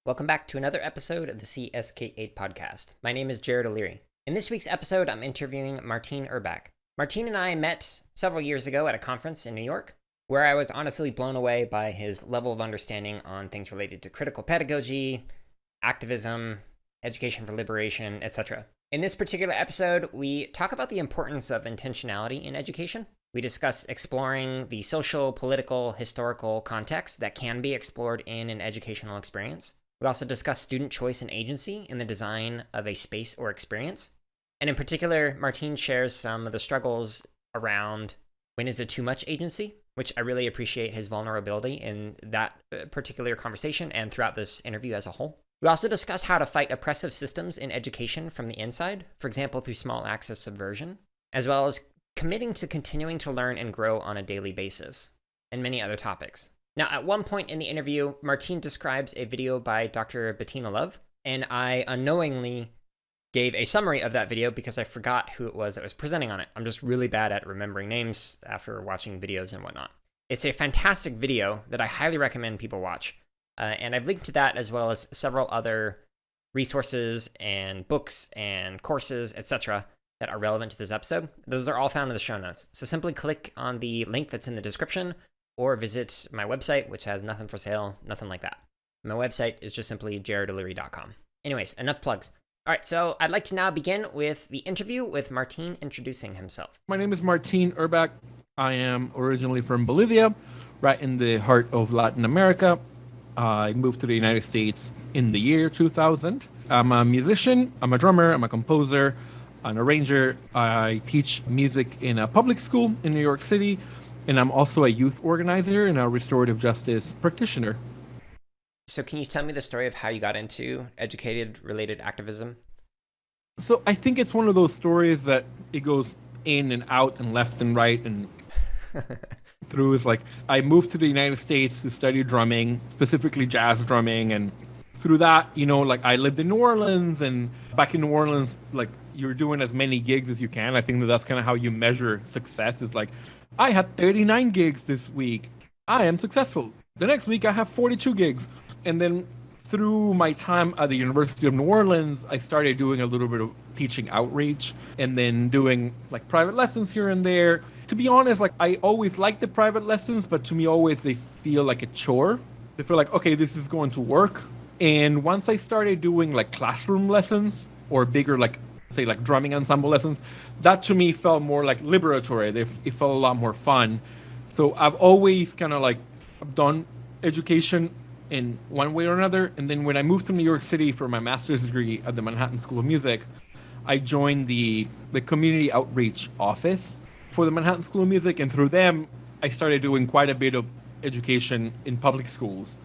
Welcome back to another episode of the CSK8 podcast. My name is Jared O'Leary. In this week's episode, I'm interviewing Martin Urbach. Martin and I met several years ago at a conference in New York, where I was honestly blown away by his level of understanding on things related to critical pedagogy, activism, education for liberation, etc. In this particular episode, we talk about the importance of intentionality in education. We discuss exploring the social, political, historical context that can be explored in an educational experience. We also discuss student choice and agency in the design of a space or experience. And in particular, Martin shares some of the struggles around when is it too much agency, which I really appreciate his vulnerability in that particular conversation and throughout this interview as a whole. We also discuss how to fight oppressive systems in education from the inside, for example, through small acts of subversion, as well as committing to continuing to learn and grow on a daily basis, and many other topics. Now, at one point in the interview, Martin describes a video by Dr. Bettina Love, and I unknowingly gave a summary of that video because I forgot who it was that was presenting on it. I'm just really bad at remembering names after watching videos and whatnot. It's a fantastic video that I highly recommend people watch, and I've linked to that as well as several other resources and books and courses, etc., that are relevant to this episode. Those are all found in the show notes. So simply click on the link that's in the description or visit my website, which has nothing for sale, nothing like that. My website is just simply jaredoleary.com. Anyways, enough plugs. All right, so I'd like to now begin with the interview with Martin introducing himself. My name is Martin Urbach. I am originally from Bolivia, right in the heart of Latin America. I moved to the United States in the year 2000. I'm a musician, I'm a drummer, I'm a composer, an arranger. I teach music in a public school in New York City, and I'm also a youth organizer and a restorative justice practitioner. So can you tell me the story of how you got into educated-related activism? So I think it's one of those stories that it goes in and out and left and right and through. Is like I moved to the United States to study drumming, specifically jazz drumming, and through that, like I lived in New Orleans, and back in New Orleans, like you're doing as many gigs as you can. I think that's kind of how you measure success. Is like, I had 39 gigs this week. I am successful. The next week I have 42 gigs. And then through my time at the University of New Orleans, I started doing a little bit of teaching outreach and then doing like private lessons here and there. To be honest, like I always liked the private lessons, but to me always they feel like a chore. They feel like, okay, this is going to work. And once I started doing like classroom lessons or bigger, like say like drumming ensemble lessons, that to me felt more like liberatory. It felt a lot more fun. So I've always kind of like done education in one way or another. And then when I moved to New York City for my master's degree at the Manhattan School of Music, I joined the community outreach office for the Manhattan School of Music. And through them, I started doing quite a bit of education in public schools.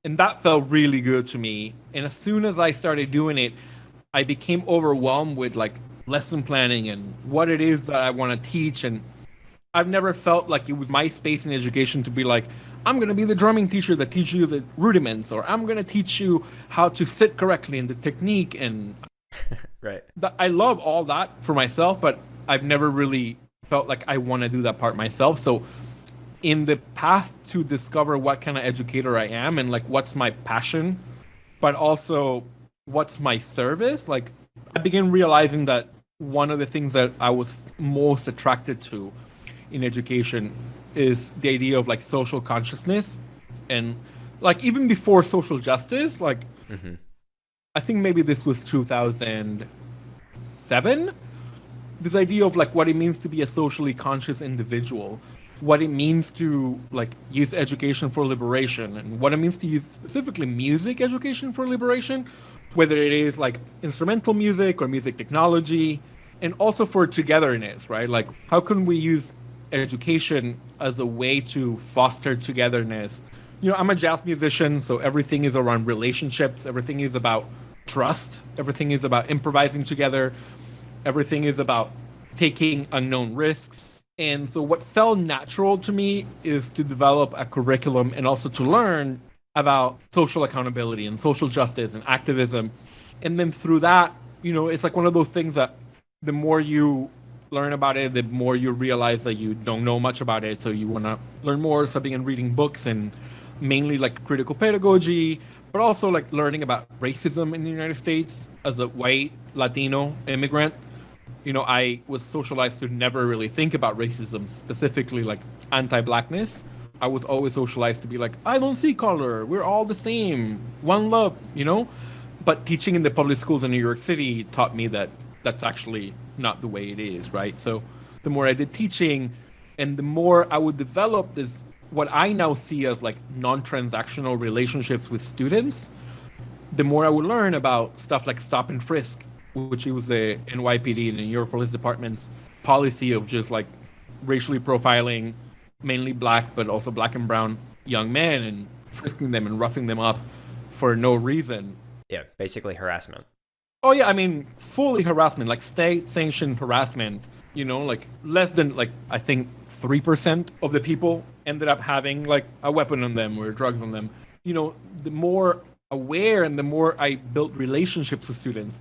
And that felt really good to me. And as soon as I started doing it, I became overwhelmed with like lesson planning and what it is that I want to teach. And I've never felt like it was my space in education to be like, I'm going to be the drumming teacher that teaches you the rudiments, or I'm going to teach you how to sit correctly and the technique. And right. I love all that for myself, but I've never really felt like I want to do that part myself. So in the path to discover what kind of educator I am and like what's my passion, but also what's my service, like I began realizing that one of the things that I was most attracted to in education is the idea of like social consciousness, and like even before social justice, like I think maybe this was 2007, this idea of like what it means to be a socially conscious individual, what it means to like use education for liberation, and what it means to use specifically music education for liberation, whether it is like instrumental music or music technology, and also for togetherness, right? Like how can we use education as a way to foster togetherness? I'm a jazz musician, so everything is around relationships, everything is about trust, everything is about improvising together, everything is about taking unknown risks. And so what felt natural to me is to develop a curriculum and also to learn about social accountability and social justice and activism. And then through that, it's like one of those things that the more you learn about it, the more you realize that you don't know much about it. So you want to learn more, so I began reading books, and mainly like critical pedagogy, but also like learning about racism in the United States as a white Latino immigrant. I was socialized to never really think about racism, specifically like anti-blackness. I was always socialized to be like, I don't see color. We're all the same. One love. But teaching in the public schools in New York City taught me that that's actually not the way it is, right? So the more I did teaching and the more I would develop this, what I now see as like non-transactional relationships with students, the more I would learn about stuff like stop and frisk, which was the NYPD, the New York Police Department's policy of just like racially profiling mainly black, but also black and brown young men and frisking them and roughing them up for no reason. Yeah, basically harassment. Oh yeah, I mean fully harassment, like state sanctioned harassment. Like less than like I think 3% of the people ended up having like a weapon on them or drugs on them. The more aware and the more I built relationships with students,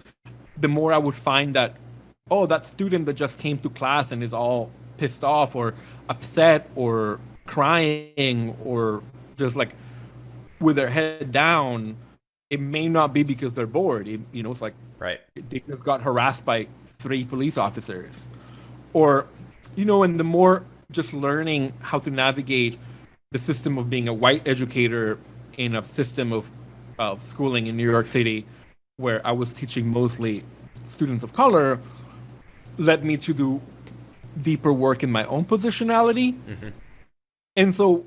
the more I would find that, oh, that student that just came to class and is all pissed off or upset or crying or just like with their head down, it may not be because they're bored. It's like Right. they just got harassed by 3 police officers. Or, and the more just learning how to navigate the system of being a white educator in a system of schooling in New York City, where I was teaching mostly students of color, led me to do deeper work in my own positionality. Mm-hmm. And so,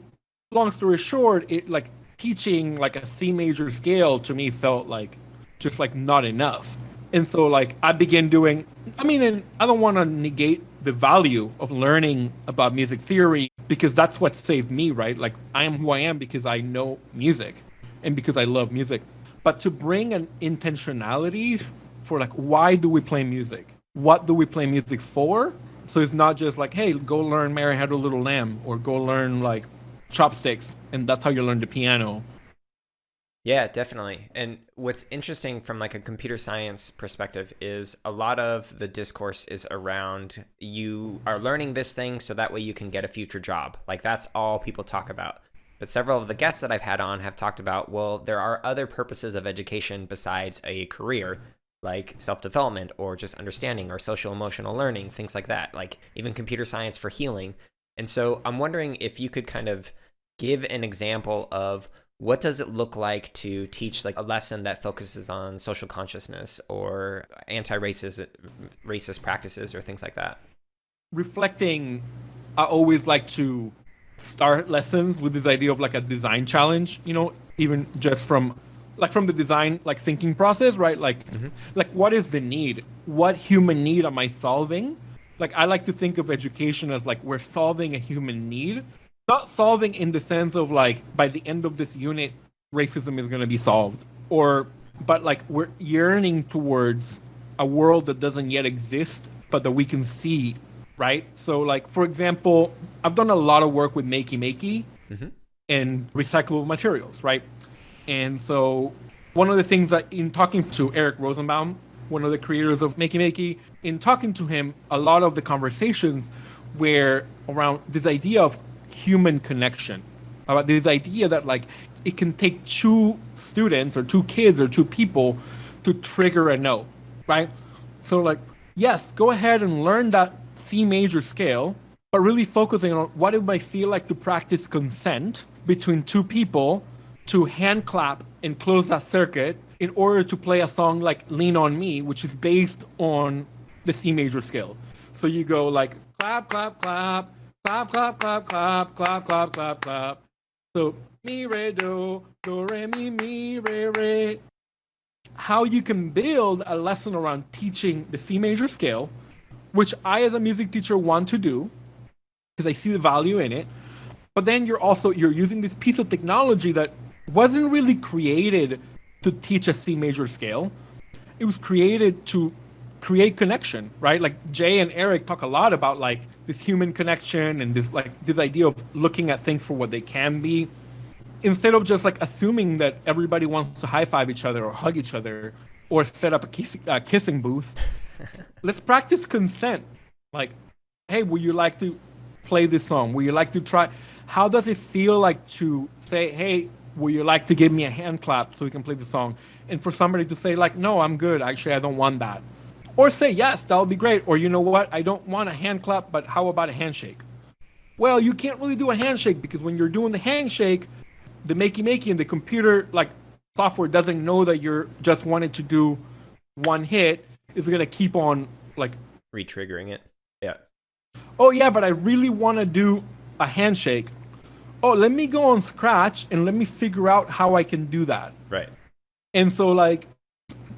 long story short, it like teaching like a C major scale to me felt like just like not enough. And so like I began doing, and I don't want to negate the value of learning about music theory because that's what saved me, right? Like I am who I am because I know music and because I love music. But to bring an intentionality for like, why do we play music? What do we play music for? So it's not just like, hey, go learn Mary Had a Little Lamb or go learn like chopsticks and that's how you learn the piano. Yeah, definitely. And what's interesting from like a computer science perspective is a lot of the discourse is around you are learning this thing so that way you can get a future job. Like that's all people talk about. But several of the guests that I've had on have talked about, well, there are other purposes of education besides a career, like self-development or just understanding or social emotional learning, things like that, like even computer science for healing. And so I'm wondering if you could kind of give an example of what does it look like to teach like a lesson that focuses on social consciousness or racist practices or things like that? Reflecting, I always like to start lessons with this idea of like a design challenge, even just from the design like thinking process, right? Like like what is the need? What human need am I solving? Like I like to think of education as like we're solving a human need, not solving in the sense of like by the end of this unit racism is going to be solved, but like we're yearning towards a world that doesn't yet exist but that we can see, right? So like for example, I've done a lot of work with makey and recyclable materials, right? And so one of the things that in talking to Eric Rosenbaum, one of the creators of makey, in talking to him, a lot of the conversations were around this idea of human connection, about this idea that like it can take 2 students or 2 kids or 2 people to trigger a note, right? So like, yes, go ahead and learn that C major scale, but really focusing on what it might feel like to practice consent between 2 people to hand clap and close that circuit in order to play a song like Lean on Me, which is based on the C major scale. So you go like clap, clap, clap, clap, clap, clap, clap, clap, clap, clap, clap. So mi, re, do re, mi, re. How you can build a lesson around teaching the C major scale, which I as a music teacher want to do because I see the value in it. But then you're using this piece of technology that wasn't really created to teach a C major scale. It was created to create connection, right? Like Jay and Eric talk a lot about like this human connection and this idea of looking at things for what they can be, instead of just like assuming that everybody wants to high five each other or hug each other or set up a kissing booth. Let's practice consent. Like, hey, would you like to play this song? Would you like to try? How does it feel like to say, hey, would you like to give me a hand clap so we can play the song? And for somebody to say like, no, I'm good. Actually, I don't want that. Or say, yes, that'll be great. Or you know what? I don't want a hand clap, but how about a handshake? Well, you can't really do a handshake because when you're doing the handshake, the makey and the computer like software doesn't know that you're just wanting to do one hit. It's going to keep on like re-triggering it. Yeah. Oh yeah, but I really want to do a handshake. Oh, let me go on Scratch and let me figure out how I can do that. Right. And so like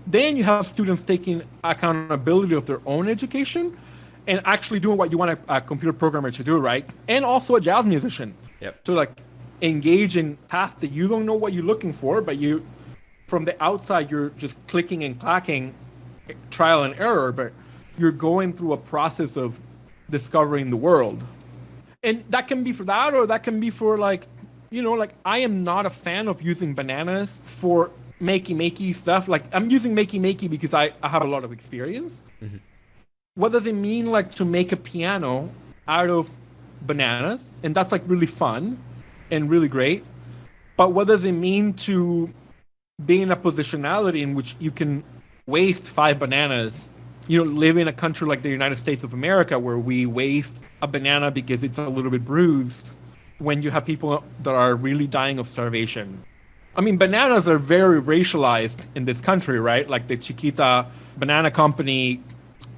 then you have students taking accountability of their own education and actually doing what you want a computer programmer to do, right? And also a jazz musician. Yep. To like engage in path that you don't know what you're looking for, but you from the outside you're just clicking and clacking, trial and error, but you're going through a process of discovering the world. And that can be for that, or that can be for like, you know, like I am not a fan of using bananas for makey stuff. Like I'm using makey because I have a lot of experience. Mm-hmm. What does it mean like to make a piano out of bananas? And that's like really fun and really great. But what does it mean to be in a positionality in which you can waste 5 bananas, you know, live in a country like the United States of America where we waste a banana because it's a little bit bruised, when you have people that are really dying of starvation? I mean, bananas are very racialized in this country, right? Like the Chiquita Banana Company,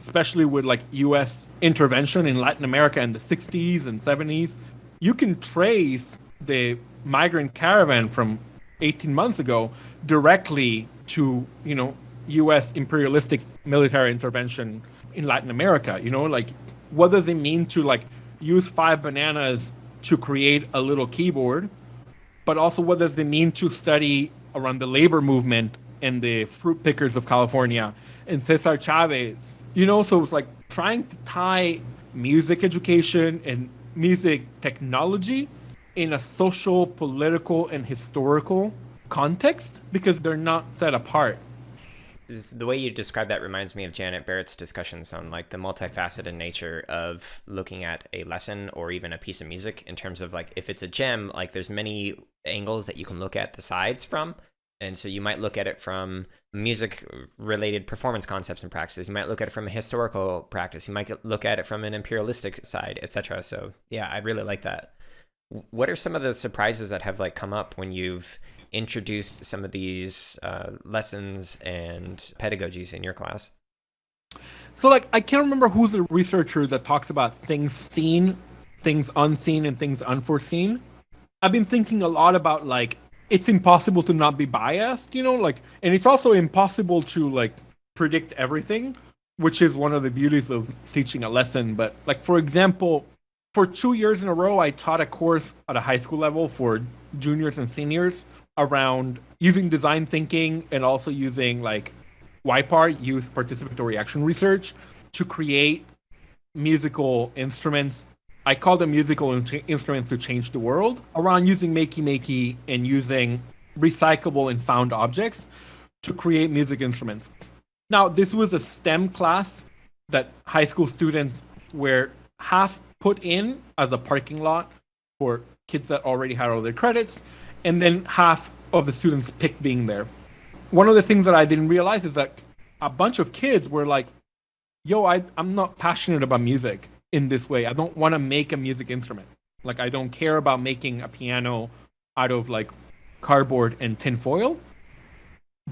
especially with like US intervention in Latin America in the 60s and 70s. You can trace the migrant caravan from 18 months ago directly to, you know, US imperialistic military intervention in Latin America. You know, like what does it mean to like use 5 bananas to create a little keyboard? But also what does it mean to study around the labor movement and the fruit pickers of California and Cesar Chavez? You know, so it's like trying to tie music education and music technology in a social, political, and historical context because they're not set apart. The way you describe that reminds me of Janet Barrett's discussions on like the multifaceted nature of looking at a lesson or even a piece of music in terms of like if it's a gem, like there's many angles that you can look at the sides from. And so you might look at it from music related performance concepts and practices. You might look at it from a historical practice. You might look at it from an imperialistic side, etc. So yeah, I really like that. What are some of the surprises that have like come up when you've introduced some of these lessons and pedagogies in your class? So like I can't remember who's the researcher that talks about things seen, things unseen, and things unforeseen. I've been thinking a lot about like it's impossible to not be biased, you know, like, and it's also impossible to like predict everything, which is one of the beauties of teaching a lesson. But like, for example, for 2 years in a row, I taught a course at a high school level for juniors and seniors around using design thinking and also using like YPAR, youth participatory action research, to create musical instruments. I call them musical instruments to change the world, around using makey and using recyclable and found objects to create music instruments. Now, this was a STEM class that high school students were half put in as a parking lot for kids that already had all their credits, and then half of the students picked being there. One of the things that I didn't realize is that a bunch of kids were like, yo, I'm not passionate about music in this way. I don't want to make a music instrument. Like, I don't care about making a piano out of like cardboard and tinfoil,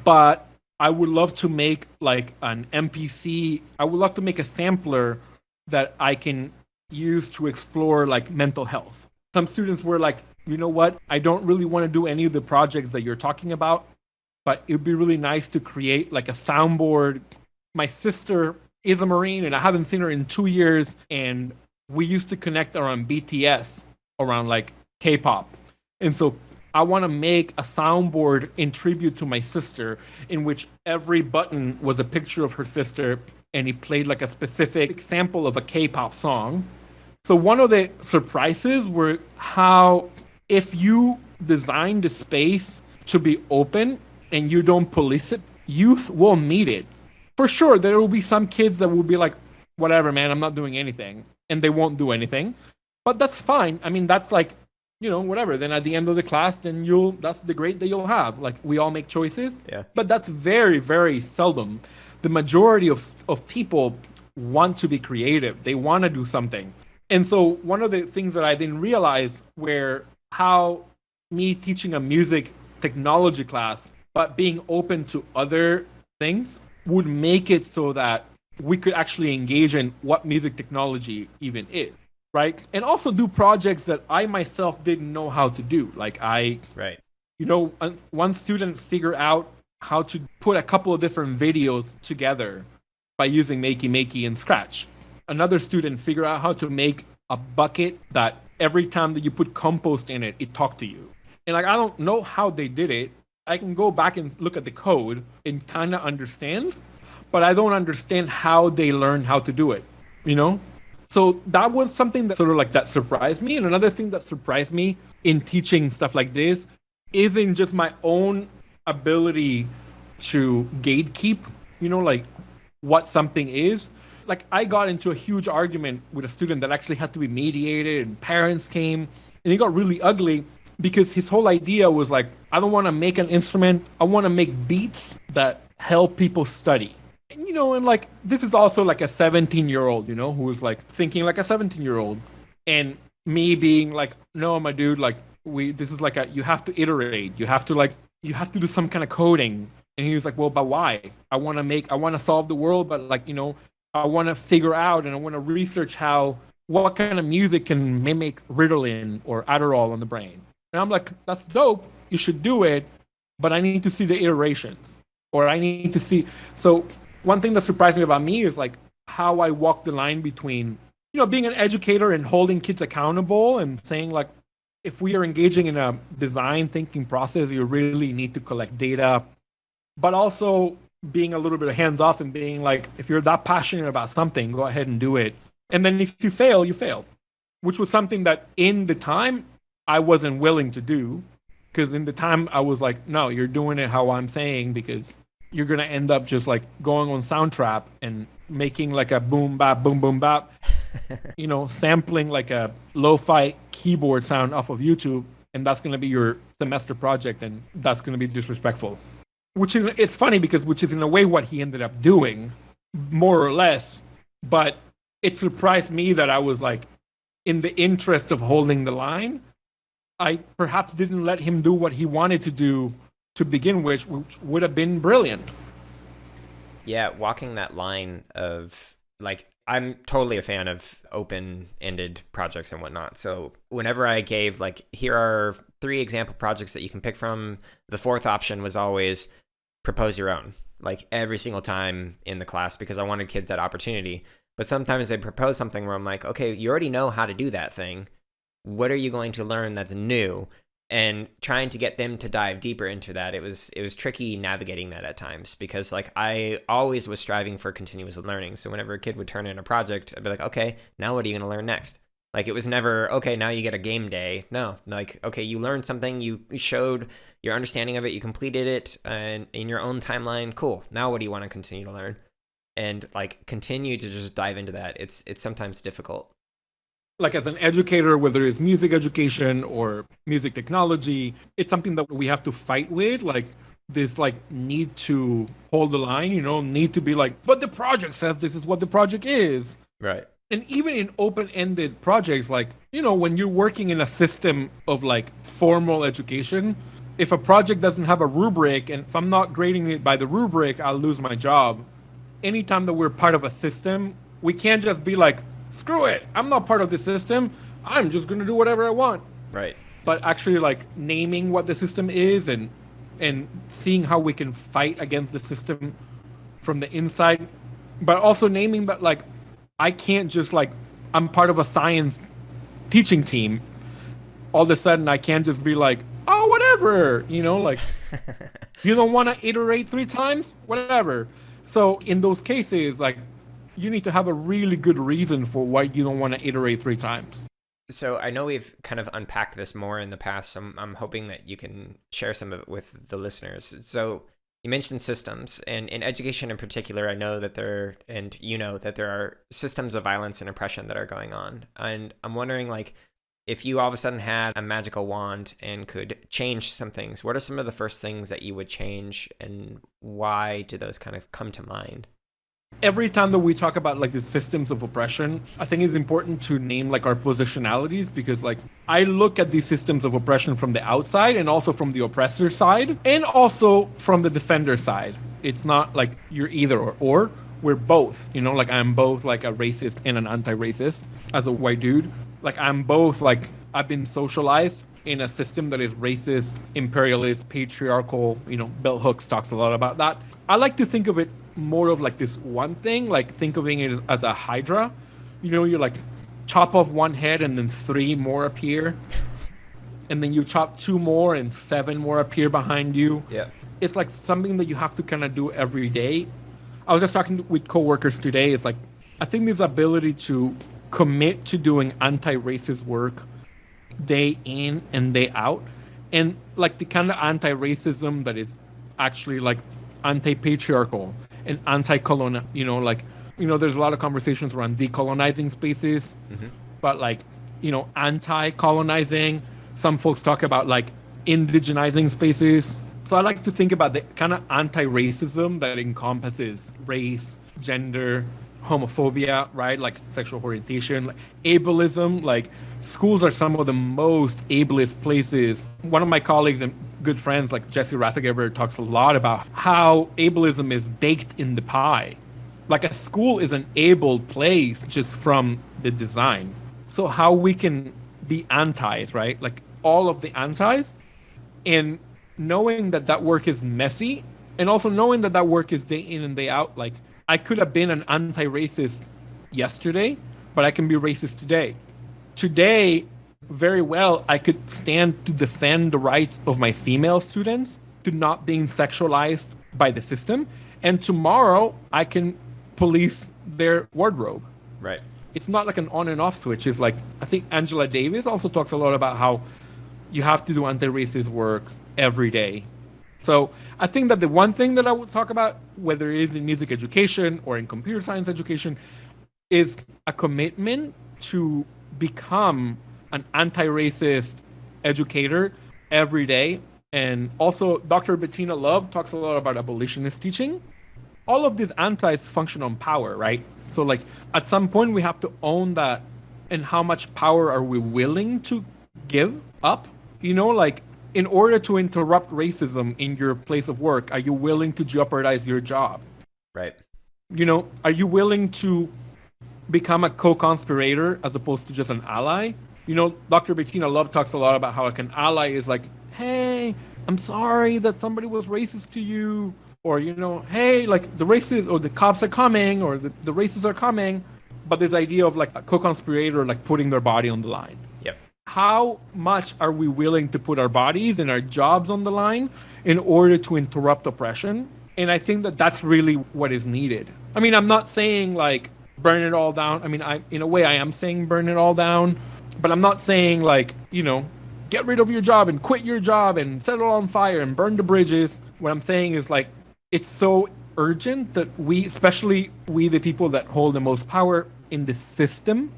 but I would love to make like an MPC. I would love to make a sampler that I can use to explore like mental health. Some students were like, you know what? I don't really want to do any of the projects that you're talking about, but it would be really nice to create like a soundboard. My sister is a Marine and I haven't seen her in 2 years. And we used to connect around BTS, around like K-pop. And so I want to make a soundboard in tribute to my sister in which every button was a picture of her sister and he played like a specific sample of a K-pop song. So one of the surprises were how if you design the space to be open and you don't police it, youth will meet it. For sure, there will be some kids that will be like, whatever, man, I'm not doing anything. And they won't do anything. But that's fine. I mean, that's like whatever. Then at the end of the class, then that's the grade that you'll have. Like, we all make choices, Yeah. but that's very, very seldom. The majority of people want to be creative. They want to do something. And so one of the things that I didn't realize were how me teaching a music technology class, but being open to other things would make it so that we could actually engage in what music technology even is, right? And also do projects that I myself didn't know how to do. Like Right. One student figured out how to put a couple of different videos together by using Makey Makey and Scratch. Another student figured out how to make a bucket that every time that you put compost in it, it talked to you. And like, I don't know how they did it. I can go back and look at the code and kind of understand, but I don't understand how they learned how to do it, So that was something that sort of like that surprised me. And another thing that surprised me in teaching stuff like this isn't just my own ability to gatekeep, like what something is. Like, I got into a huge argument with a student that actually had to be mediated, and parents came, and it got really ugly because his whole idea was like, I don't want to make an instrument. I want to make beats that help people study. And like, this is also like a 17-year-old, who is like thinking like a 17-year-old. And me being like, no, my dude, like, this is like you have to iterate. You have to do some kind of coding. And he was like, well, but why? I want to solve the world, but like, I want to figure out and I want to research what kind of music can mimic Ritalin or Adderall on the brain. And I'm like, that's dope. You should do it, but I need to see the iterations, or I need to see. So one thing that surprised me about me is like how I walk the line between, being an educator and holding kids accountable and saying like, if we are engaging in a design thinking process, you really need to collect data, but also being a little bit hands off and being like, if you're that passionate about something, go ahead and do it. And then if you fail, you fail, which was something that in the time I wasn't willing to do, because in the time I was like, no, you're doing it how I'm saying, because you're going to end up just like going on Soundtrap and making like a boom bap, boom, boom bap, sampling like a lo-fi keyboard sound off of YouTube. And that's going to be your semester project. And that's going to be disrespectful. It's funny because which is in a way what he ended up doing, more or less. But it surprised me that I was like, in the interest of holding the line, I perhaps didn't let him do what he wanted to do to begin with, which would have been brilliant. Yeah, walking that line of like, I'm totally a fan of open-ended projects and whatnot. So whenever I gave like, here are 3 example projects that you can pick from, the 4th option was always propose your own, like every single time in the class, because I wanted kids that opportunity. But sometimes they propose something where I'm like, okay, you already know how to do that thing. What are you going to learn that's new? And trying to get them to dive deeper into that, it was tricky navigating that at times, because like I always was striving for continuous learning. So whenever a kid would turn in a project, I'd be like, okay, now what are you going to learn next? Like, it was never, okay, now you get a game day. No, like, okay, you learned something, you showed your understanding of it, you completed it and in your own timeline. Cool. Now what do you want to continue to learn? And like continue to just dive into that. It's sometimes difficult. Like, as an educator, whether it's music education or music technology, it's something that we have to fight with. Like, this like need to hold the line, need to be like, but the project says this is what the project is. Right. And even in open-ended projects, like, when you're working in a system of like formal education, if a project doesn't have a rubric, and if I'm not grading it by the rubric, I'll lose my job. Anytime that we're part of a system, we can't just be like, screw it, I'm not part of the system, I'm just going to do whatever I want. Right. But actually like naming what the system is and seeing how we can fight against the system from the inside, but also naming that like, I can't just like, I'm part of a science teaching team. All of a sudden I can't just be like, oh, whatever, like, you don't want to iterate 3 times, whatever. So in those cases, like, you need to have a really good reason for why you don't want to iterate 3 times. So I know we've kind of unpacked this more in the past. So I'm hoping that you can share some of it with the listeners. So you mentioned systems, and in education in particular, I know that there are systems of violence and oppression that are going on. And I'm wondering, like, if you all of a sudden had a magical wand and could change some things, what are some of the first things that you would change, and why do those kind of come to mind? Every time that we talk about like the systems of oppression, I think it's important to name like our positionalities, because like I look at these systems of oppression from the outside and also from the oppressor side and also from the defender side. It's not like you're either or. We're both, like I'm both like a racist and an anti-racist as a white dude. Like I'm both, like I've been socialized in a system that is racist, imperialist, patriarchal. Bell Hooks talks a lot about that. I like to think of it more of like this one thing, like think of it as a hydra. You like chop off one head and then 3 more appear. And then you chop 2 more and 7 more appear behind you. Yeah. It's like something that you have to kind of do every day. I was just talking with coworkers today. It's like, I think this ability to commit to doing anti-racist work day in and day out, and like the kind of anti-racism that is actually like anti-patriarchal and anti-colonial, there's a lot of conversations around decolonizing spaces, but like, anti-colonizing. Some folks talk about like indigenizing spaces. So I like to think about the kind of anti-racism that encompasses race, gender, homophobia, right? Like sexual orientation, like ableism. Like schools are some of the most ableist places. One of my colleagues and good friends, like Jesse Rathigeber, talks a lot about how ableism is baked in the pie. Like a school is an able place just from the design. So how we can be antis, right? Like all of the antis, and knowing that work is messy, and also knowing that work is day in and day out. Like I could have been an anti-racist yesterday, but I can be racist today. Today, very well, I could stand to defend the rights of my female students to not being sexualized by the system. And tomorrow, I can police their wardrobe. Right. It's not like an on and off switch. It's like, I think Angela Davis also talks a lot about how you have to do anti-racist work every day. So I think that the one thing that I would talk about, whether it is in music education or in computer science education, is a commitment to become an anti-racist educator every day. And also Dr. Bettina Love talks a lot about abolitionist teaching. All of these antis function on power, right? So like at some point we have to own that, and how much power are we willing to give up? Like in order to interrupt racism in your place of work, are you willing to jeopardize your job? Right. Are you willing to become a co-conspirator as opposed to just an ally? Dr. Bettina Love talks a lot about how like an ally is like, hey, I'm sorry that somebody was racist to you. Or, hey, like the racists or the cops are coming, or the racists are coming. But this idea of like a co-conspirator, like putting their body on the line. Yep. How much are we willing to put our bodies and our jobs on the line in order to interrupt oppression? And I think that that's really what is needed. I mean, I'm not saying like burn it all down. I mean, in a way I am saying burn it all down, but I'm not saying like, get rid of your job and quit your job and set it all on fire and burn the bridges. What I'm saying is like, it's so urgent that we, especially we, the people that hold the most power in the system,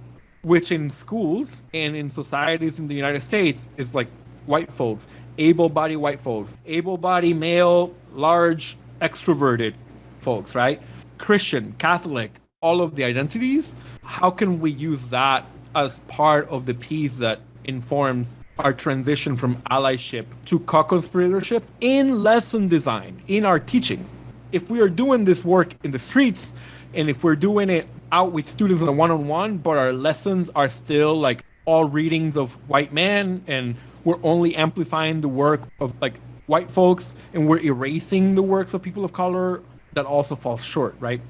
which in schools and in societies in the United States is like white folks, able-bodied white folks, able-bodied male, large, extroverted folks, right? Christian, Catholic, all of the identities. How can we use that as part of the piece that informs our transition from allyship to co-conspiratorship in lesson design, in our teaching? If we are doing this work in the streets, and if we're doing it out with students on a one-on-one, but our lessons are still like all readings of white men, and we're only amplifying the work of like white folks, and we're erasing the works of people of color, that also falls short, right?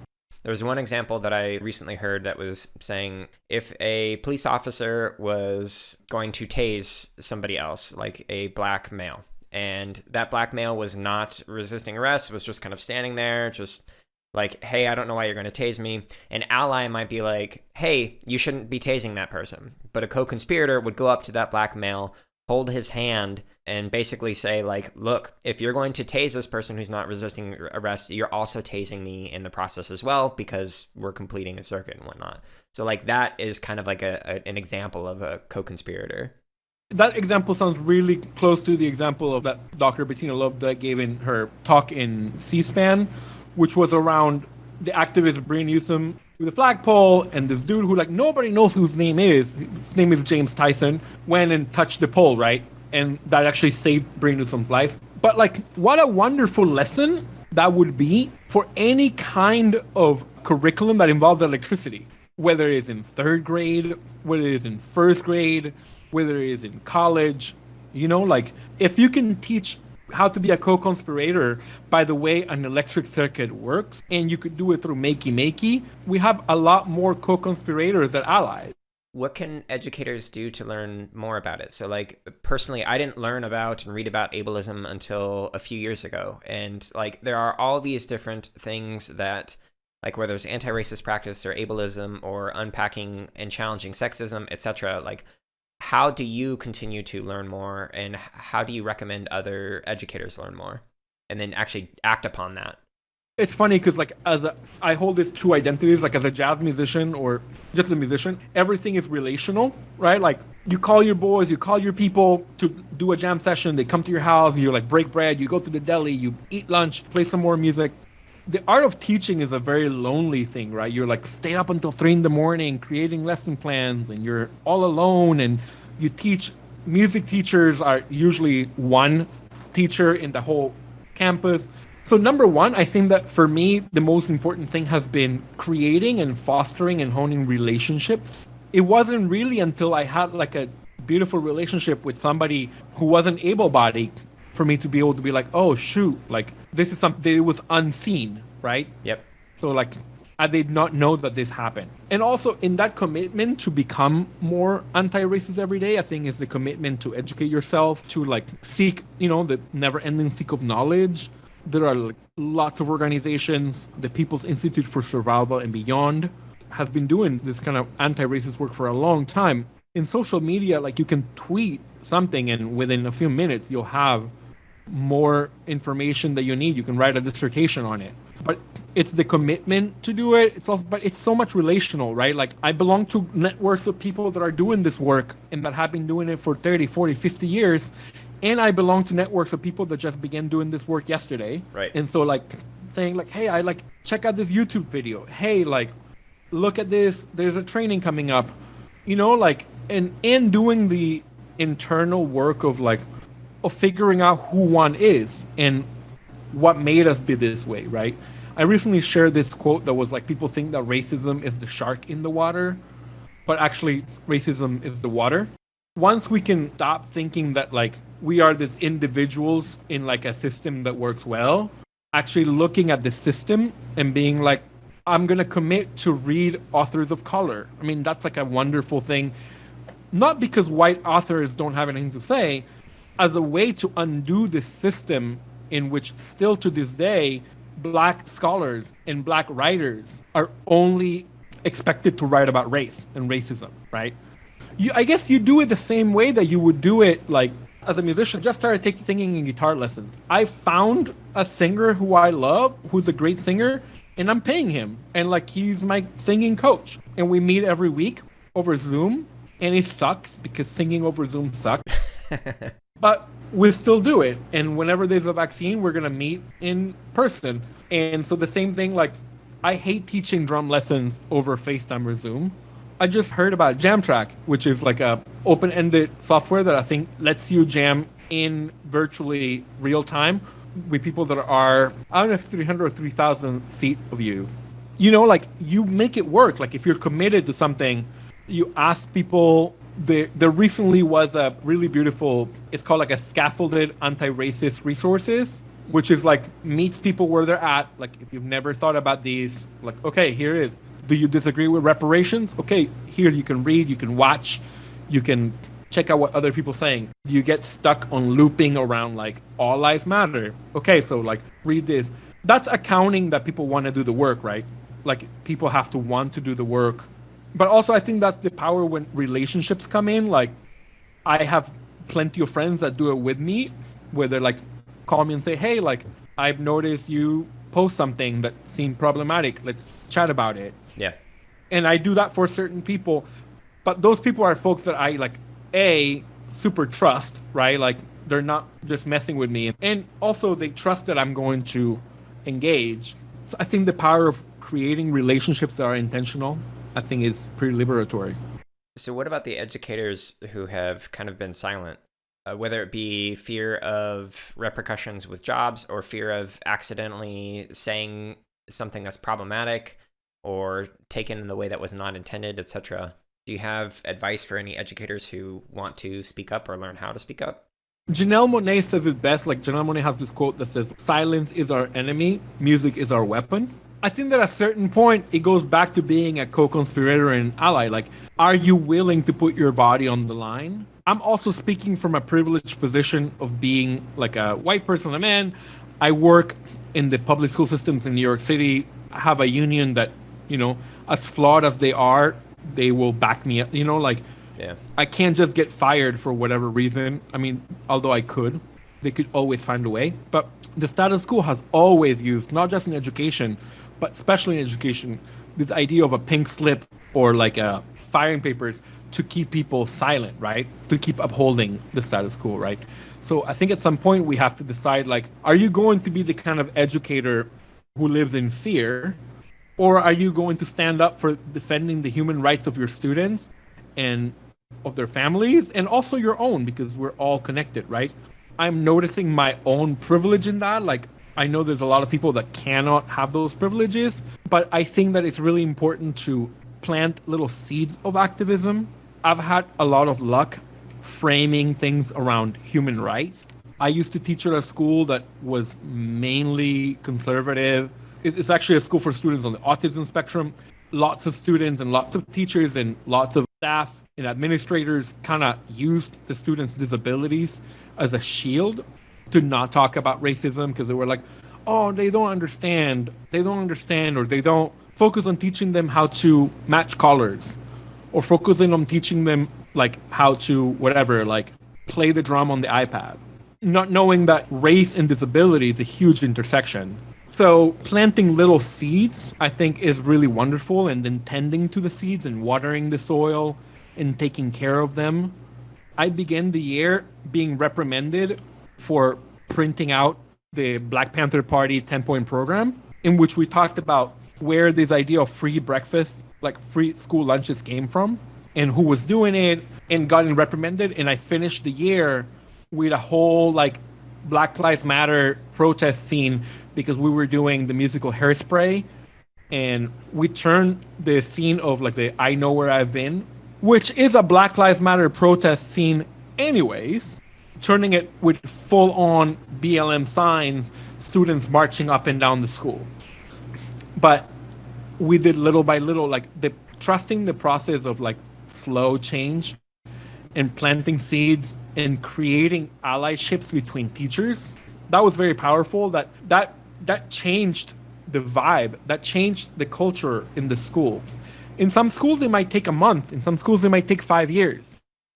There was one example that I recently heard that was saying if a police officer was going to tase somebody else, like a black male, and that black male was not resisting arrest, was just kind of standing there, just like, hey, I don't know why you're going to tase me. An ally might be like, hey, you shouldn't be tasing that person. But a co-conspirator would go up to that black male, hold his hand and basically say, like, look, if you're going to tase this person who's not resisting arrest, you're also tasing me in the process as well, because we're completing a circuit and whatnot. So like that is kind of like an example of a co-conspirator. That example sounds really close to the example of that Dr. Bettina Love that gave in her talk in C-SPAN, which was around the activist Brian Newsom with a flagpole, and this dude who like nobody knows whose name is. His name is James Tyson. Went and touched the pole, right? And that actually saved Brian Newsom's life. But like, what a wonderful lesson that would be for any kind of curriculum that involves electricity, whether it is in third grade, whether it is in first grade, whether it is in college. You know, like if you can teach how to be a co-conspirator by the way an electric circuit works, and you could do it through makey, we have a lot more co-conspirators than allies. What can educators do to learn more about it? So like personally, I didn't learn about and read about ableism until a few years ago. And like there are all these different things that, like whether it's anti-racist practice or ableism or unpacking and challenging sexism, etc. Like, how do you continue to learn more, and how do you recommend other educators learn more and then actually act upon that? It's funny because like I hold these two identities, like as a jazz musician or just a musician, everything is relational, right? Like you call your boys, you call your people to do a jam session, they come to your house, you like break bread, you go to the deli, you eat lunch, play some more music. The art of teaching is a very lonely thing, right? You're like staying up until 3 a.m. creating lesson plans, and you're all alone, and you teach. Music teachers are usually one teacher in the whole campus. So number one, I think that for me, the most important thing has been creating and fostering and honing relationships. It wasn't really until I had like a beautiful relationship with somebody who wasn't able-bodied for me to be able to be like, oh shoot, like this is something that it was unseen, right? Yep. So like I did not know that this happened. And also in that commitment to become more anti-racist every day, I think is the commitment to educate yourself, to like seek, you know, the never-ending seek of knowledge. There are like lots of organizations. The People's Institute for Survival and Beyond has been doing this kind of anti-racist work for a long time. In social media, like you can tweet something and within a few minutes you'll have more information that you need. You can write a dissertation on it. But it's the commitment to do it. It's also, but it's so much relational, right? Like I belong to networks of people that are doing this work and that have been doing it for 30, 40, 50 years. And I belong to networks of people that just began doing this work yesterday. Right. And so like saying like, hey, I like check out this YouTube video. Hey, like look at this. There's a training coming up, you know, like, and doing the internal work of like, of figuring out who one is and what made us be this way, right? I recently shared this quote that was like, people think that racism is the shark in the water, but actually racism is the water. Once we can stop thinking that like we are these individuals in like a system that works well, actually looking at the system and being like, I'm going to commit to read authors of color. I mean, that's like a wonderful thing. Not because white authors don't have anything to say, as a way to undo this system in which still to this day, Black scholars and Black writers are only expected to write about race and racism, right? I guess you do it the same way that you would do it like as a musician. Just started taking singing and guitar lessons. I found a singer who I love, who's a great singer, and I'm paying him. And like he's my singing coach. And we meet every week over Zoom. And it sucks because singing over Zoom sucks. But we still do it. And whenever there's a vaccine, we're going to meet in person. And so the same thing, like I hate teaching drum lessons over FaceTime or Zoom. I just heard about Jamtrack, which is like a open-ended software that I think lets you jam in virtually real time with people that are, I don't know if 300 or 3,000 feet of you. You know, like you make it work. Like if you're committed to something, you ask people. There recently was a really beautiful, it's called like a scaffolded anti-racist resources, which is like meets people where they're at. Like if you've never thought about these, like, okay, here it is. Do you disagree with reparations? Okay, here you can read, you can watch, you can check out what other people are saying. You get stuck on looping around like all lives matter. Okay, so like read this. That's accounting that people want to do the work, right? Like people have to want to do the work. But also I think that's the power when relationships come in. Like I have plenty of friends that do it with me, where they're like, call me and say, hey, like, I've noticed you post something that seemed problematic. Let's chat about it. Yeah. And I do that for certain people, but those people are folks that I like, super trust, right? Like, they're not just messing with me. And also, they trust that I'm going to engage. So I think the power of creating relationships that are intentional, I think, is pretty liberatory. So what about the educators who have kind of been silent, whether it be fear of repercussions with jobs or fear of accidentally saying something that's problematic or taken in the way that was not intended, etc.? Do you have advice for any educators who want to speak up or learn how to speak up? Janelle Monáe says it best. Like, Janelle Monáe has this quote that says, silence is our enemy, music is our weapon. I think that at a certain point, it goes back to being a co-conspirator and ally. Like, are you willing to put your body on the line? I'm also speaking from a privileged position of being like a white person, a man. I work in the public school systems in New York City. I have a union that, as flawed as they are, they will back me up, like, Yeah. I can't just get fired for whatever reason. I mean, although I could, they could always find a way. But the status quo has always used, not just in education, but especially in education, this idea of a pink slip or like firing papers to keep people silent, right? To keep upholding the status quo, right? So I think at some point we have to decide, like, are you going to be the kind of educator who lives in fear? Or are you going to stand up for defending the human rights of your students and of their families and also your own, because we're all connected, right? I'm noticing my own privilege in that. Like, I know there's a lot of people that cannot have those privileges, but I think that it's really important to plant little seeds of activism. I've had a lot of luck framing things around human rights. I used to teach at a school that was mainly conservative. It's actually a school for students on the autism spectrum. Lots of students and lots of teachers and lots of staff and administrators kind of used the students' disabilities as a shield to not talk about racism, because they were like, oh, they don't understand, or they don't focus on teaching them how to match colors, or focusing on teaching them like how to whatever, like play the drum on the iPad, not knowing that race and disability is a huge intersection. So planting little seeds, I think, is really wonderful, and then tending to the seeds and watering the soil and taking care of them. I began the year being reprimanded for printing out the Black Panther Party 10-point program, in which we talked about where this idea of free breakfast, like free school lunches, came from and who was doing it, and gotten reprimanded. And I finished the year with a whole like Black Lives Matter protest scene, because we were doing the musical Hairspray, and we turned the scene of like the I Know Where I've Been, which is a Black Lives Matter protest scene anyways, turning it with full-on BLM signs, students marching up and down the school. But we did little by little, like trusting the process of like slow change and planting seeds and creating allyships between teachers. That was very powerful. That changed the vibe. That changed the culture in the school. In some schools, it might take a month. In some schools, it might take 5 years.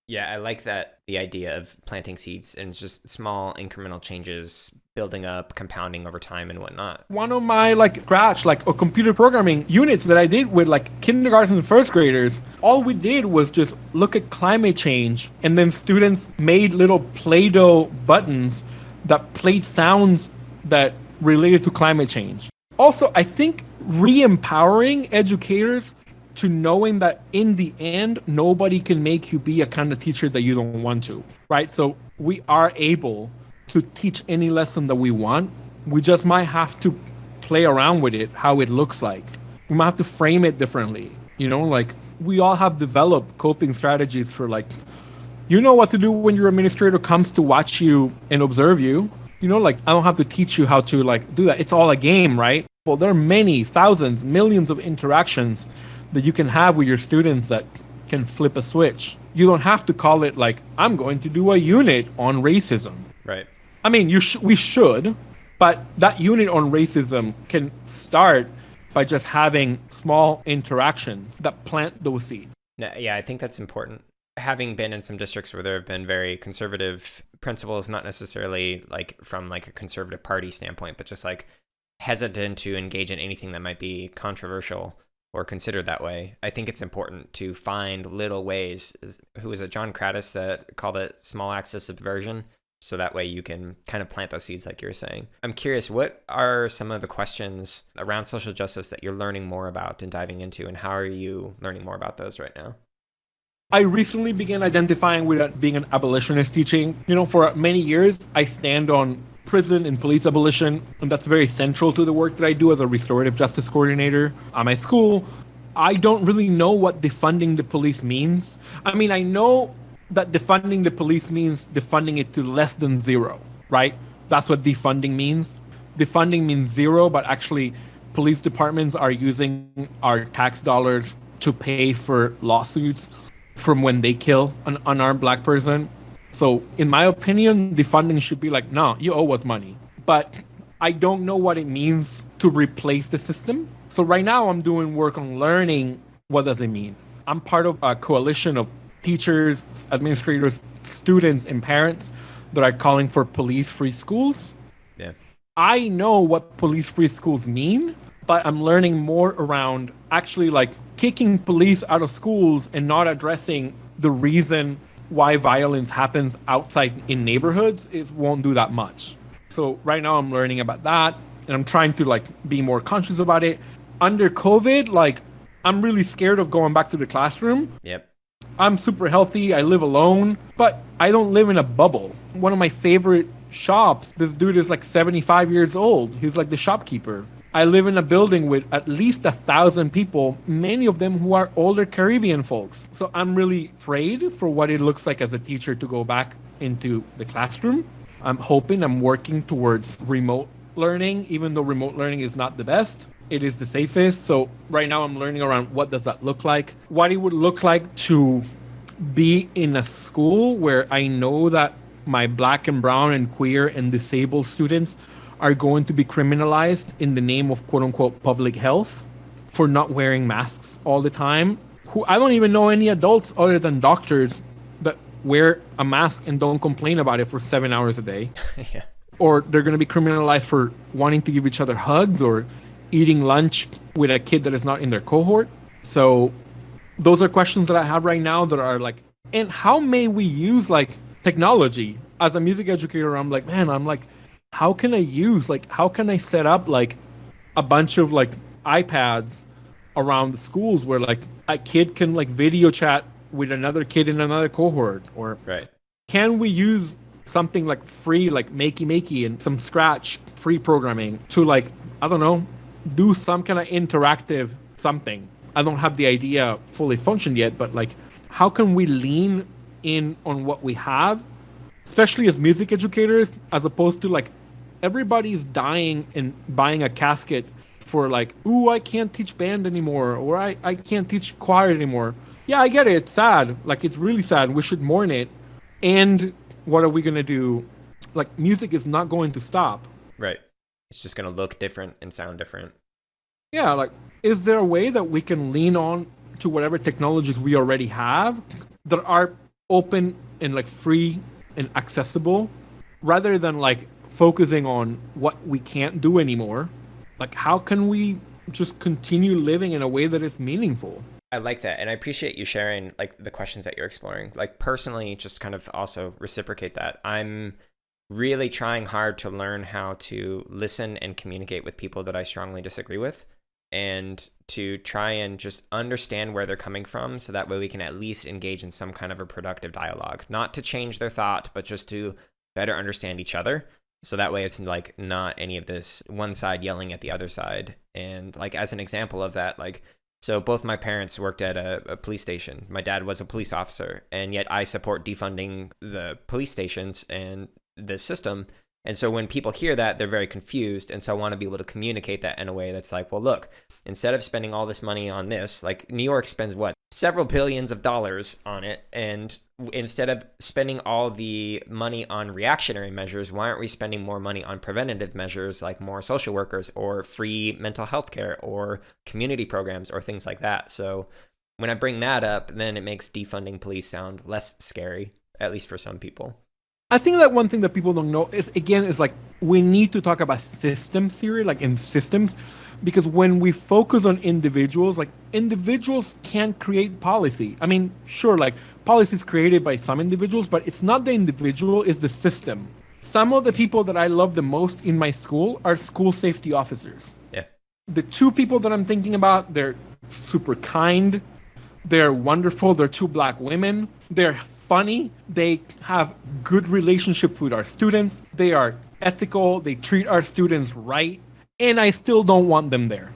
Yeah, I like that, the idea of planting seeds and just small incremental changes building up, compounding over time and whatnot. One of my scratch or computer programming units that I did with kindergarten and first graders, all we did was just look at climate change, and then students made little Play-Doh buttons that played sounds that related to climate change. Also, I think re-empowering educators to knowing that in the end, nobody can make you be a kind of teacher that you don't want to, right? So we are able to teach any lesson that we want. We just might have to play around with it, how it looks like. We might have to frame it differently. We all have developed coping strategies for what to do when your administrator comes to watch you and observe you. I don't have to teach you how to do that. It's all a game, right? Well, there are many thousands, millions of interactions that you can have with your students that can flip a switch. You don't have to call it I'm going to do a unit on racism. Right. I mean, we should, but that unit on racism can start by just having small interactions that plant those seeds. Yeah, I think that's important. having been in some districts where there have been very conservative principles, not necessarily like from like a conservative party standpoint, but just like hesitant to engage in anything that might be controversial or considered that way. I think it's important to find little ways. Who was it? John Cradis that called it small acts of subversion. So that way you can kind of plant those seeds like you were saying. I'm curious, what are some of the questions around social justice that you're learning more about and diving into, and how are you learning more about those right now? I recently began identifying with being an abolitionist teaching. For many years, I stand on prison and police abolition, and that's very central to the work that I do as a restorative justice coordinator at my school. I don't really know what defunding the police means. I mean, I know that defunding the police means defunding it to less than zero, right? That's what defunding means. Defunding means zero, but actually police departments are using our tax dollars to pay for lawsuits from when they kill an unarmed Black person. So in my opinion, defunding should be like, no, you owe us money. But I don't know what it means to replace the system. So right now I'm doing work on learning what does it mean. I'm part of a coalition of teachers, administrators, students, and parents that are calling for police-free schools. Yeah. I know what police-free schools mean, but I'm learning more around actually like kicking police out of schools and not addressing the reason why violence happens outside in neighborhoods. It won't do that much. So right now I'm learning about that, and I'm trying to like be more conscious about it. Under COVID, like I'm really scared of going back to the classroom. Yep. I'm super healthy. I live alone, but I don't live in a bubble. One of my favorite shops, this dude is like 75 years old. He's like the shopkeeper. I live in a building with at least 1,000 people, many of them who are older Caribbean folks. So I'm really afraid for what it looks like as a teacher to go back into the classroom. I'm working towards remote learning, even though remote learning is not the best. It is the safest. So right now I'm learning around what does that look like, what it would look like to be in a school where I know that my Black and brown and queer and disabled students are going to be criminalized in the name of quote unquote public health for not wearing masks all the time. Who I don't even know any adults other than doctors that wear a mask and don't complain about it for 7 hours a day. Yeah. Or they're going to be criminalized for wanting to give each other hugs or eating lunch with a kid that is not in their cohort. So those are questions that I have right now that are like, and how may we use like technology? As a music educator, I'm like, how can I set up like a bunch of like iPads around the schools where like a kid can like video chat with another kid in another cohort? Or right. Can we use something like free, like Makey and some Scratch free programming to like, I don't know, do some kind of interactive something? I don't have the idea fully functioned yet, but like, how can we lean in on what we have, especially as music educators, as opposed to like everybody's dying and buying a casket for like, ooh, I can't teach band anymore, or I can't teach choir anymore. Yeah, I get it. It's sad. Like, it's really sad. We should mourn it. And what are we going to do? Like, music is not going to stop. Right. It's just going to look different and sound different. Yeah, like, is there a way that we can lean on to whatever technologies we already have that are open and like free and accessible, rather than like focusing on what we can't do anymore? Like, how can we just continue living in a way that is meaningful? I like that. And I appreciate you sharing like the questions that you're exploring. Like, personally, just kind of also reciprocate that. I'm really trying hard to learn how to listen and communicate with people that I strongly disagree with, and to try and just understand where they're coming from, so that way we can at least engage in some kind of a productive dialogue, not to change their thought, but just to better understand each other. So that way it's like not any of this one side yelling at the other side. And like, as an example of that, like, so both my parents worked at a police station. My dad was a police officer, and yet I support defunding the police stations and the system. And so when people hear that, they're very confused. And so I want to be able to communicate that in a way that's like, well, look, instead of spending all this money on this, like New York spends what, several billions of dollars on it. And instead of spending all the money on reactionary measures, why aren't we spending more money on preventative measures, like more social workers or free mental health care or community programs or things like that? So when I bring that up, then it makes defunding police sound less scary, at least for some people. I think that one thing that people don't know is, again, is like we need to talk about system theory, like in systems, because when we focus on individuals, like individuals can't create policy. I mean, sure, like policy is created by some individuals, but it's not the individual, it's the system. Some of the people that I love the most in my school are school safety officers. Yeah. The two people that I'm thinking about, they're super kind, they're wonderful, they're two black women, they're funny, they have good relationships with our students, they are ethical, they treat our students right, and I still don't want them there.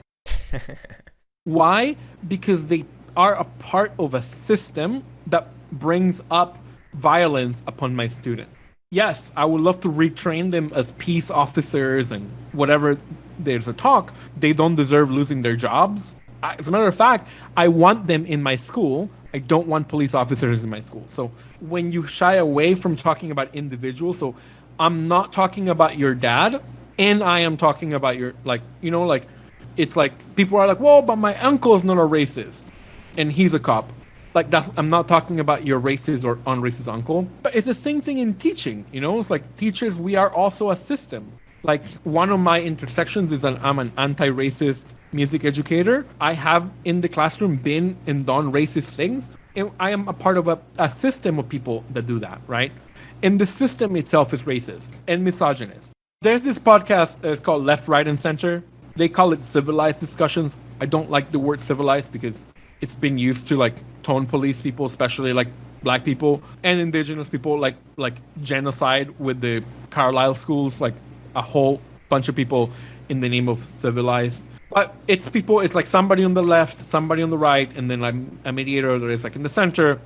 Why? Because they are a part of a system that brings up violence upon my students. Yes, I would love to retrain them as peace officers and whatever there's a talk. They don't deserve losing their jobs. As a matter of fact, I want them in my school. I don't want police officers in my school. So when you shy away from talking about individuals, so I'm not talking about your dad, and I am talking about your, like, you know, like, it's like people are like, whoa, but my uncle is not a racist, and he's a cop. Like, that's, I'm not talking about your racist or unracist uncle, but it's the same thing in teaching. You know, it's like teachers, we are also a system. Like, one of my intersections is I'm an anti-racist music educator. I have in the classroom been and done racist things, and I am a part of a system of people that do that, right? And the system itself is racist and misogynist. There's this podcast that's called Left, Right, and Center. They call it civilized discussions. I don't like the word civilized because it's been used to like tone police people, especially like black people and indigenous people, like genocide with the Carlisle schools, like a whole bunch of people in the name of civilized. But it's people, it's like somebody on the left, somebody on the right, and then like a mediator that is like in the center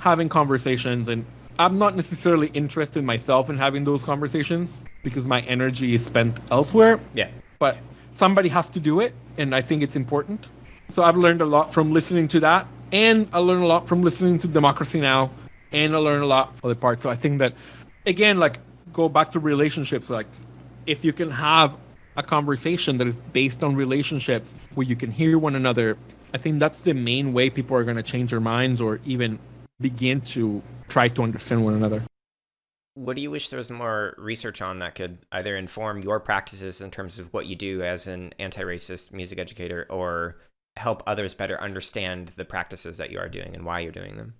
having conversations. And I'm not necessarily interested myself in having those conversations because my energy is spent elsewhere. Yeah. But somebody has to do it, and I think it's important. So I've learned a lot from listening to that, and I learned a lot from listening to Democracy Now!, and I learned a lot for the part. So I think that, again, like, go back to relationships. Like, if you can have a conversation that is based on relationships where you can hear one another, I think that's the main way people are going to change their minds or even begin to try to understand one another. What do you wish there was more research on that could either inform your practices in terms of what you do as an anti-racist music educator or help others better understand the practices that you are doing and why you're doing them?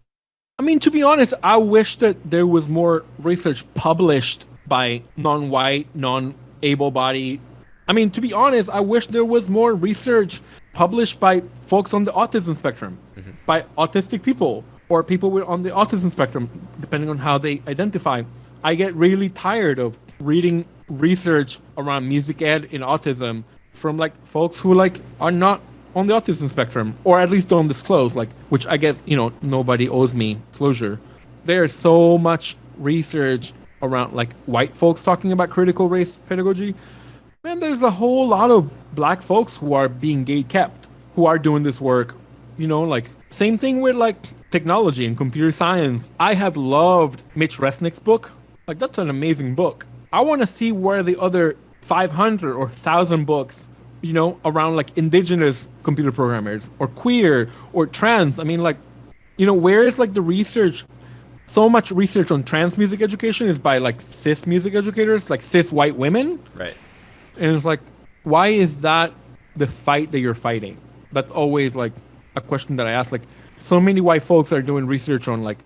I mean, to be honest, I wish that there was more research published by non-white, non-able-bodied. I mean, to be honest, I wish there was more research published by folks on the autism spectrum, by autistic people, or people on the autism spectrum, depending on how they identify. I get really tired of reading research around music ed in autism from like folks who like are not on the autism spectrum, or at least don't disclose, like, which I guess, you know, nobody owes me closure. There's so much research around like white folks talking about critical race pedagogy. Man, there's a whole lot of black folks who are being gate kept, who are doing this work, you know, like same thing with like technology and computer science. I have loved Mitch Resnick's book. Like, that's an amazing book. I want to see where the other 500 or 1,000 books, you know, around like indigenous computer programmers or queer or trans. I mean, like, you know, where is like the research? So much research on trans music education is by like cis music educators, like cis white women. Right. And it's like, why is that the fight that you're fighting? That's always like a question that I ask. Like, so many white folks are doing research on like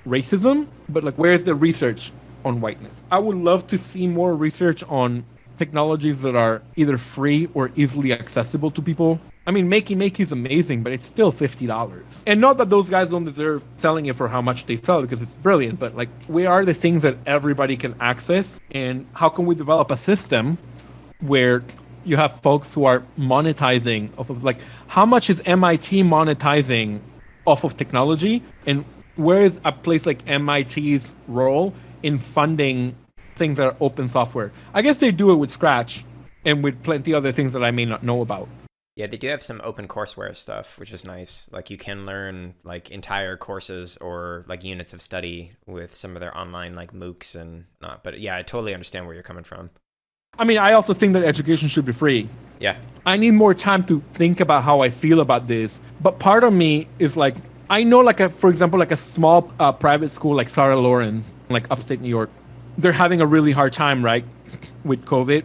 racism, but like, where's the research on whiteness? I would love to see more research on technologies that are either free or easily accessible to people. I mean, Makey is amazing, but it's still $50. And not that those guys don't deserve selling it for how much they sell, because it's brilliant, but like, where are the things that everybody can access? And how can we develop a system where you have folks who are monetizing off of, like, how much is MIT monetizing off of technology? And where is a place like MIT's role in funding things that are open software? I guess they do it with Scratch and with plenty other things that I may not know about. Yeah, they do have some open courseware stuff, which is nice. Like, you can learn like entire courses or like units of study with some of their online like MOOCs and not. But yeah, I totally understand where you're coming from. I mean, I also think that education should be free. Yeah. I need more time to think about how I feel about this. But part of me is like, I know, like, for example, like a small private school like Sarah Lawrence, like upstate New York, they're having a really hard time, right, with COVID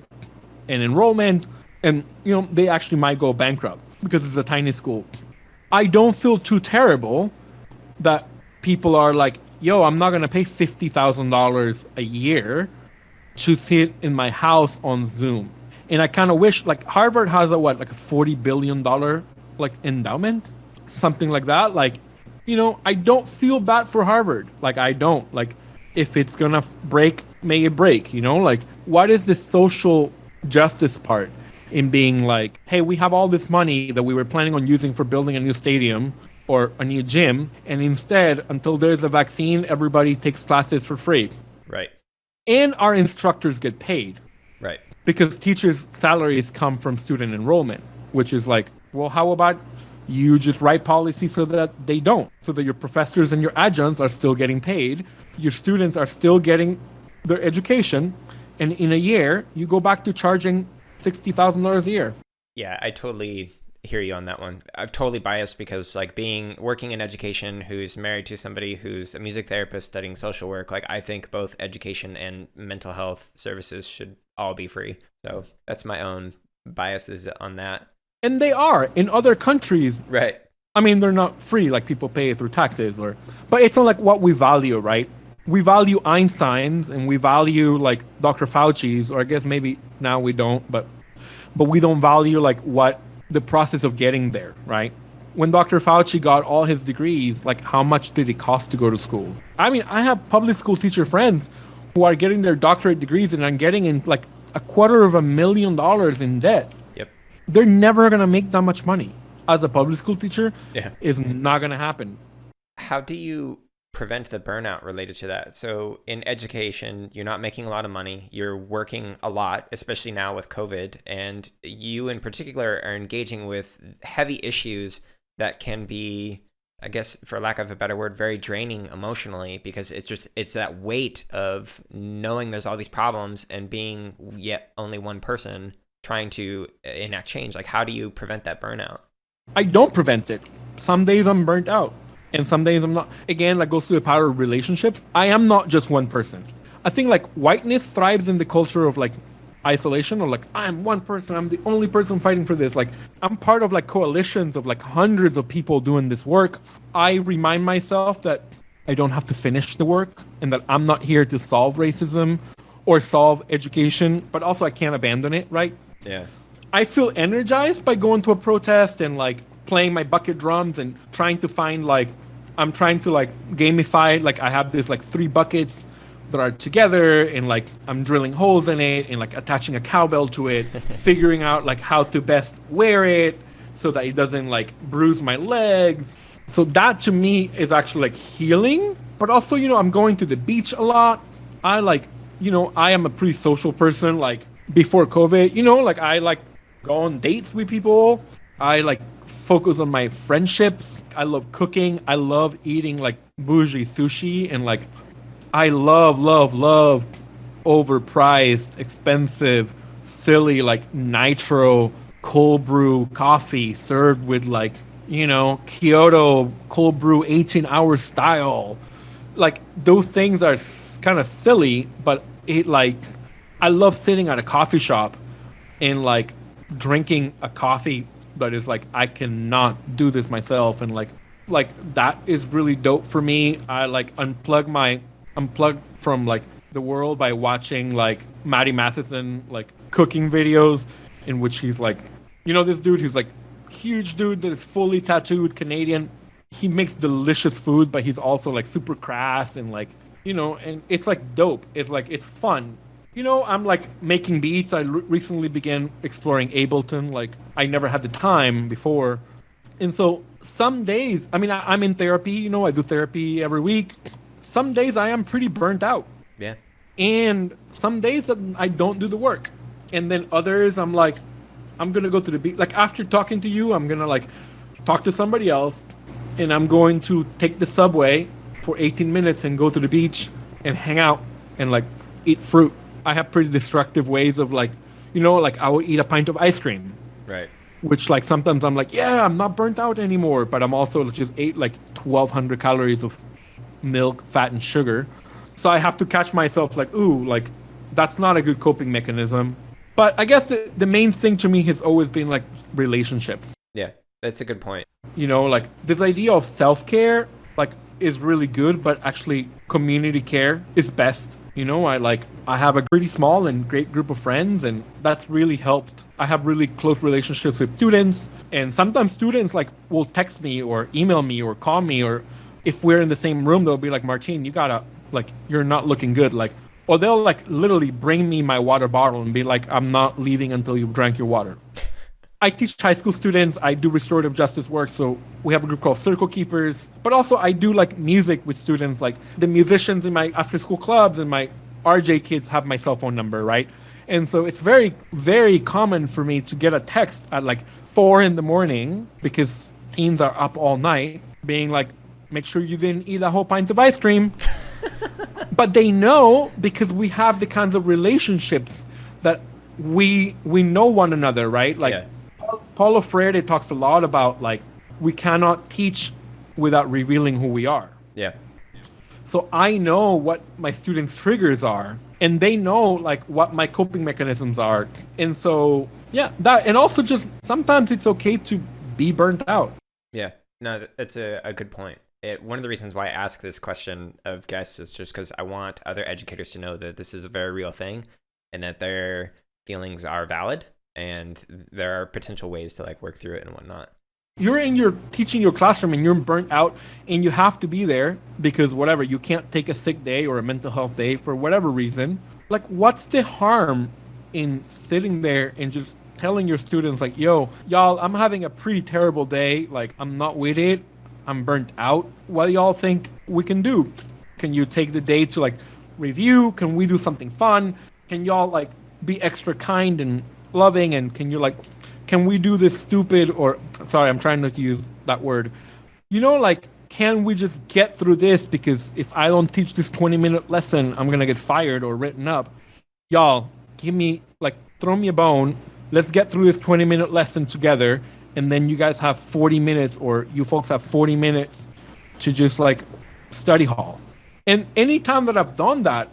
and enrollment. And, they actually might go bankrupt because it's a tiny school. I don't feel too terrible that people are like, yo, I'm not going to pay $50,000 a year to sit in my house on Zoom. And I kind of wish, like, Harvard has like a $40 billion like endowment, something like that. Like, I don't feel bad for Harvard. Like, I don't. Like, if it's gonna break, may it break. Like, what is the social justice part in being like, hey, we have all this money that we were planning on using for building a new stadium or a new gym, and instead, until there's a vaccine, everybody takes classes for free. Right. And our instructors get paid. Right. Because teachers' salaries come from student enrollment, which is like, well, how about you just write policy so that they don't, so that your professors and your adjuncts are still getting paid, your students are still getting their education, and in a year, you go back to charging $60,000 a year. Yeah, I totally hear you on that one. I'm totally biased because like working in education, who's married to somebody who's a music therapist studying social work, like I think both education and mental health services should all be free. So that's my own biases on that. And they are in other countries. Right. I mean, they're not free, like people pay it through taxes but it's not like what we value, right? We value Einstein's and we value like Dr. Fauci's, or I guess maybe now we don't, but we don't value like what the process of getting there, right? When Dr. Fauci got all his degrees, like how much did it cost to go to school? I mean, I have public school teacher friends who are getting their doctorate degrees and are getting in like $250,000 in debt. Yep. They're never going to make that much money. As a public school teacher, yeah, is not going to happen. How do you prevent the burnout related to that? So in education, you're not making a lot of money. You're working a lot, especially now with COVID. And you in particular are engaging with heavy issues that can be, I guess, for lack of a better word, very draining emotionally, because it's that weight of knowing there's all these problems and being yet only one person trying to enact change. Like, how do you prevent that burnout? I don't prevent it. Some days I'm burnt out. And some days I'm not. Again, like goes to the power of relationships. I am not just one person. I think like whiteness thrives in the culture of like isolation, or like I'm one person. I'm the only person fighting for this. Like I'm part of like coalitions of like hundreds of people doing this work. I remind myself that I don't have to finish the work and that I'm not here to solve racism or solve education, but also I can't abandon it, right? Yeah. I feel energized by going to a protest and like playing my bucket drums and trying to find like, I'm trying to like gamify, like I have this like 3 buckets that are together and like I'm drilling holes in it and like attaching a cowbell to it, figuring out like how to best wear it so that it doesn't like bruise my legs. So that to me is actually like healing, but also, I'm going to the beach a lot. I like, I am a pretty social person. Like before COVID, like I like go on dates with people. I like focus on my friendships. I love cooking. I love eating like bougie sushi, and like I love overpriced, expensive, silly like nitro cold brew coffee served with like, Kyoto cold brew 18-hour style. Like those things are kind of silly, but it like I love sitting at a coffee shop and like drinking a coffee that is like I cannot do this myself, and like that is really dope for me. I like unplug from like the world by watching like Maddie Matheson like cooking videos in which he's like, this dude who's like huge dude that is fully tattooed Canadian. He makes delicious food, but he's also like super crass and like, and it's like dope. It's like it's fun. I'm like making beats. I recently began exploring Ableton. Like I never had the time before. And so some days, I mean, I'm in therapy, I do therapy every week. Some days I am pretty burnt out. Yeah. And some days that I don't do the work. And then others I'm like, I'm going to go to the beach. Like after talking to you, I'm going to like talk to somebody else. And I'm going to take the subway for 18 minutes and go to the beach and hang out and like eat fruit. I have pretty destructive ways of like, like I will eat a pint of ice cream, Right. which like sometimes I'm like, yeah, I'm not burnt out anymore, but I'm also just ate like 1,200 calories of milk, fat, and sugar. So I have to catch myself like, ooh, like that's not a good coping mechanism. But I guess the main thing to me has always been like relationships. Yeah, that's a good point. Like this idea of self-care, like is really good, but actually community care is best. I have a pretty small and great group of friends, and that's really helped. I have really close relationships with students, and sometimes students like will text me or email me or call me, or if we're in the same room, they'll be like, Martin, you gotta, like, you're not looking good. Like, or they'll like literally bring me my water bottle and be like, I'm not leaving until you've drank your water. I teach high school students. I do restorative justice work. So we have a group called Circle Keepers. But also I do like music with students. Like the musicians in my after school clubs and my RJ kids have my cell phone number, right? And so it's very, very common for me to get a text at like 4 a.m. because teens are up all night being like, make sure you didn't eat a whole pint of ice cream. But they know because we have the kinds of relationships that we know one another, right? Like Yeah. Paulo Freire talks a lot about like we cannot teach without revealing who we are. Yeah. So I know what my students' triggers are, and they know like what my coping mechanisms are. And so yeah, that, and also just sometimes it's okay to be burnt out. Yeah. No, that's a good point. One of the reasons why I ask this question of guests is just because I want other educators to know that this is a very real thing and that their feelings are valid and there are potential ways to like work through it and whatnot. You're in your teaching your classroom and you're burnt out and you have to be there because whatever, you can't take a sick day or a mental health day for whatever reason. Like, what's the harm in sitting there and just telling your students like, yo, y'all, I'm having a pretty terrible day. Like, I'm not with it. I'm burnt out. What do y'all think we can do? Can you take the day to like review? Can we do something fun? Can y'all like be extra kind and loving? And can we do this stupid, or sorry, I'm trying not to use that word. Like, can we just get through this? Because if I don't teach this 20-minute lesson, I'm going to get fired or written up. Y'all, throw me a bone. Let's get through this 20-minute lesson together. And then you guys have 40 minutes, or you folks have 40 minutes to just like study hall. And anytime that I've done that,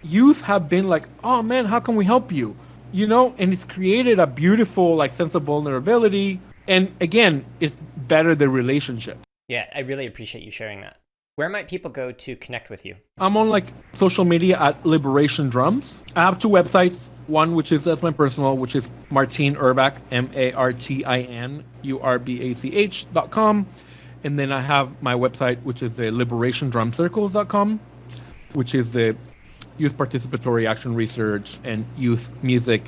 youth have been like, oh man, how can we help you? And it's created a beautiful like sense of vulnerability. And again, it's better the relationship. Yeah, I really appreciate you sharing that. Where might people go to connect with you? I'm on like social media at Liberation Drums. I have 2 websites. One, that's my personal, which is Martin Urbach, MartinUrbach.com. And then I have my website, which is the liberationdrumcircles.com, which is the youth participatory action research and youth music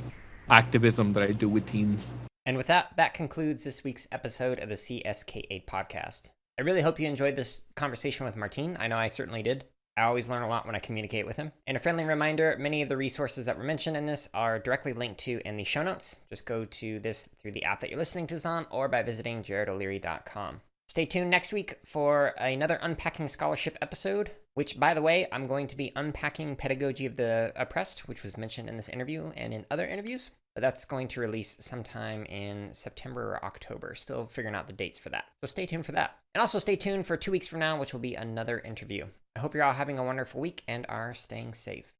activism that I do with teens. And with that, that concludes this week's episode of the CSK8 podcast. I really hope you enjoyed this conversation with Martin. I know I certainly did. I always learn a lot when I communicate with him. And a friendly reminder, many of the resources that were mentioned in this are directly linked to in the show notes. Just go to this through the app that you're listening to this on or by visiting jaredoleary.com. Stay tuned next week for another Unpacking Scholarship episode, which, by the way, I'm going to be unpacking Pedagogy of the Oppressed, which was mentioned in this interview and in other interviews. But that's going to release sometime in September or October. Still figuring out the dates for that. So stay tuned for that. And also stay tuned for 2 weeks from now, which will be another interview. I hope you're all having a wonderful week and are staying safe.